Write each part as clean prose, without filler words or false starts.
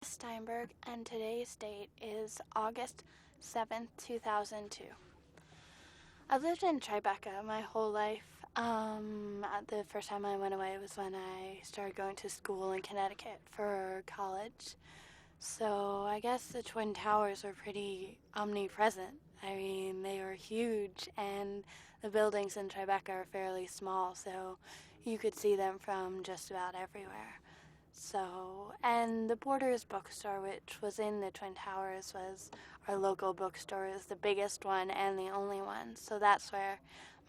Steinberg, and today's date is August 7th, 2002. I've lived in Tribeca my whole life. The first time I went away was when I started going to school in Connecticut for college. So I guess the Twin Towers were pretty omnipresent. I mean, they were huge, and the buildings in Tribeca are fairly small, so you could see them from just about everywhere. So, and the Borders bookstore, which was in the Twin Towers, was our local bookstore. It was the biggest one and the only one. So that's where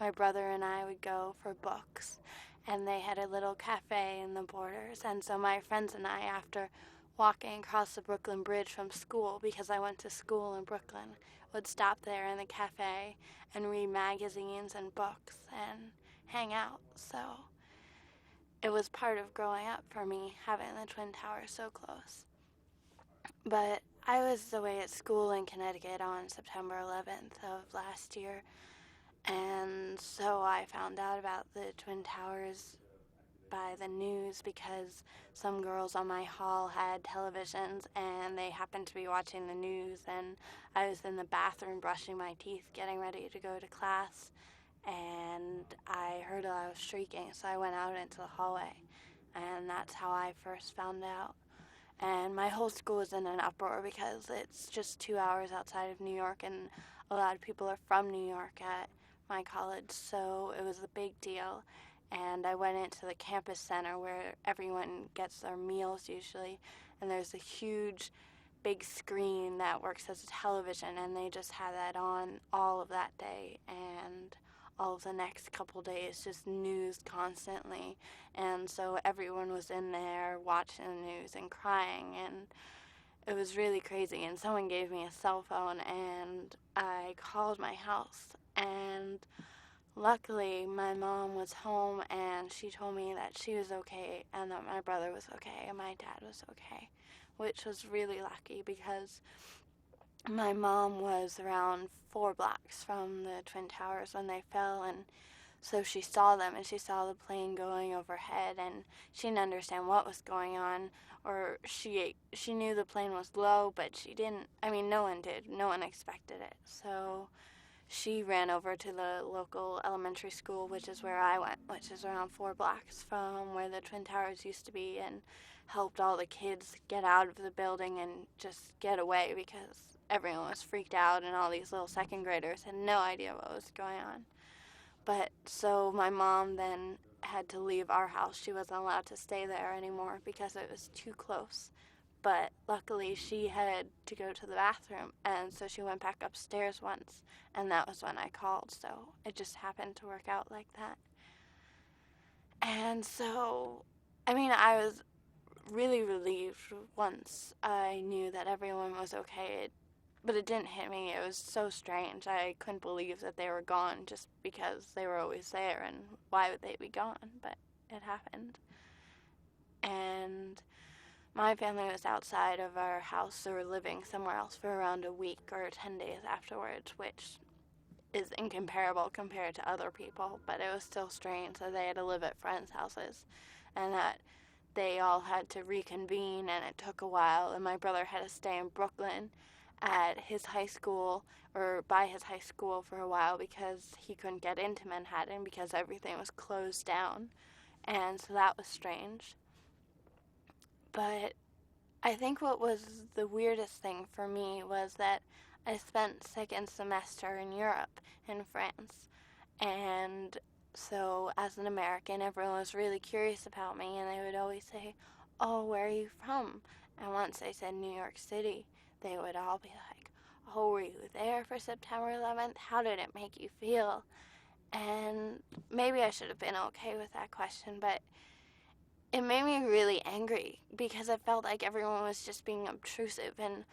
my brother and I would go for books. And they had a little cafe in the Borders. And so my friends and I, after walking across the Brooklyn Bridge from school, because I went to school in Brooklyn, would stop there in the cafe and read magazines and books and hang out. So it was part of growing up for me, having the Twin Towers so close. But I was away at school in Connecticut on September 11th of last year, and so I found out about the Twin Towers by the news because some girls on my hall had televisions and they happened to be watching the news, and I was in the bathroom brushing my teeth getting ready to go to class, and I heard a loud shrieking, so I went out into the hallway, and that's how I first found out. And my whole school was in an uproar because it's just 2 hours outside of New York, and a lot of people are from New York at my college, so it was a big deal. And I went into the campus center where everyone gets their meals usually, and there's a huge big screen that works as a television, and they just had that on all of that day and all of the next couple days, just news constantly. And so everyone was in there watching the news and crying, and it was really crazy. And someone gave me a cell phone, and I called my house, and luckily my mom was home, and she told me that she was okay and that my brother was okay and my dad was okay, which was really lucky because my mom was around 4 blocks from the Twin Towers when they fell, and so she saw them, and she saw the plane going overhead, and she didn't understand what was going on, or she knew the plane was low, but she didn't, I mean, no one did. No one expected it. So she ran over to the local elementary school, which is where I went, which is around 4 blocks from where the Twin Towers used to be, and helped all the kids get out of the building and just get away because everyone was freaked out, and all these little second graders had no idea what was going on. But so my mom then had to leave our house. She wasn't allowed to stay there anymore because it was too close. But luckily she had to go to the bathroom, and so she went back upstairs once, and that was when I called. So it just happened to work out like that. And so, I mean, I was really relieved once I knew that everyone was okay. But it didn't hit me. It was so strange. I couldn't believe that they were gone just because they were always there, and why would they be gone? But it happened. And my family was outside of our house. They were living somewhere else for around a week or 10 days afterwards, which is incomparable compared to other people, but it was still strange that they had to live at friends' houses and that they all had to reconvene, and it took a while, and my brother had to stay in Brooklyn at his high school, or by his high school, for a while because he couldn't get into Manhattan because everything was closed down, and so that was strange. But I think what was the weirdest thing for me was that I spent second semester in Europe, in France, and so as an American, everyone was really curious about me, and they would always say, "Oh, where are you from?" And once I said New York City, they would all be like, "Oh, were you there for September 11th? How did it make you feel?" And maybe I should have been okay with that question, but it made me really angry because I felt like everyone was just being obtrusive and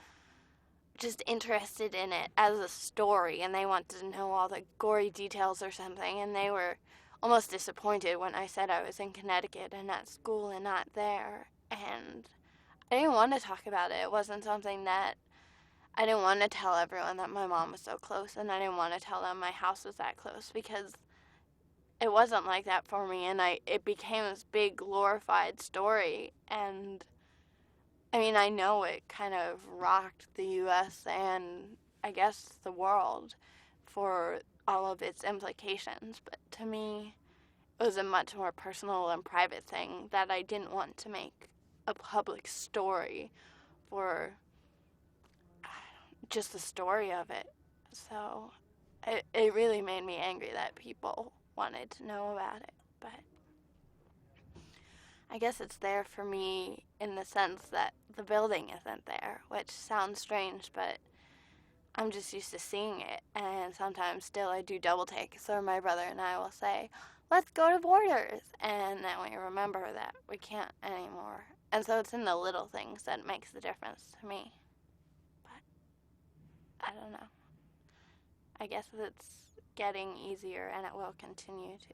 just interested in it as a story, and they wanted to know all the gory details or something, and they were almost disappointed when I said I was in Connecticut and at school and not there. And I didn't want to talk about it. It wasn't something that I didn't want to tell everyone that my mom was so close, and I didn't want to tell them my house was that close because it wasn't like that for me, and it became this big glorified story, and I mean, I know it kind of rocked the U.S. and I guess the world for all of its implications, but to me, it was a much more personal and private thing that I didn't want to make a public story for just the story of it. So it really made me angry that people wanted to know about it. But I guess it's there for me in the sense that the building isn't there, which sounds strange, but I'm just used to seeing it. And sometimes still I do double takes, or my brother and I will say, let's go to Borders. And then we remember that we can't anymore. And so it's in the little things that makes the difference to me. But I don't know. I guess it's getting easier and it will continue to.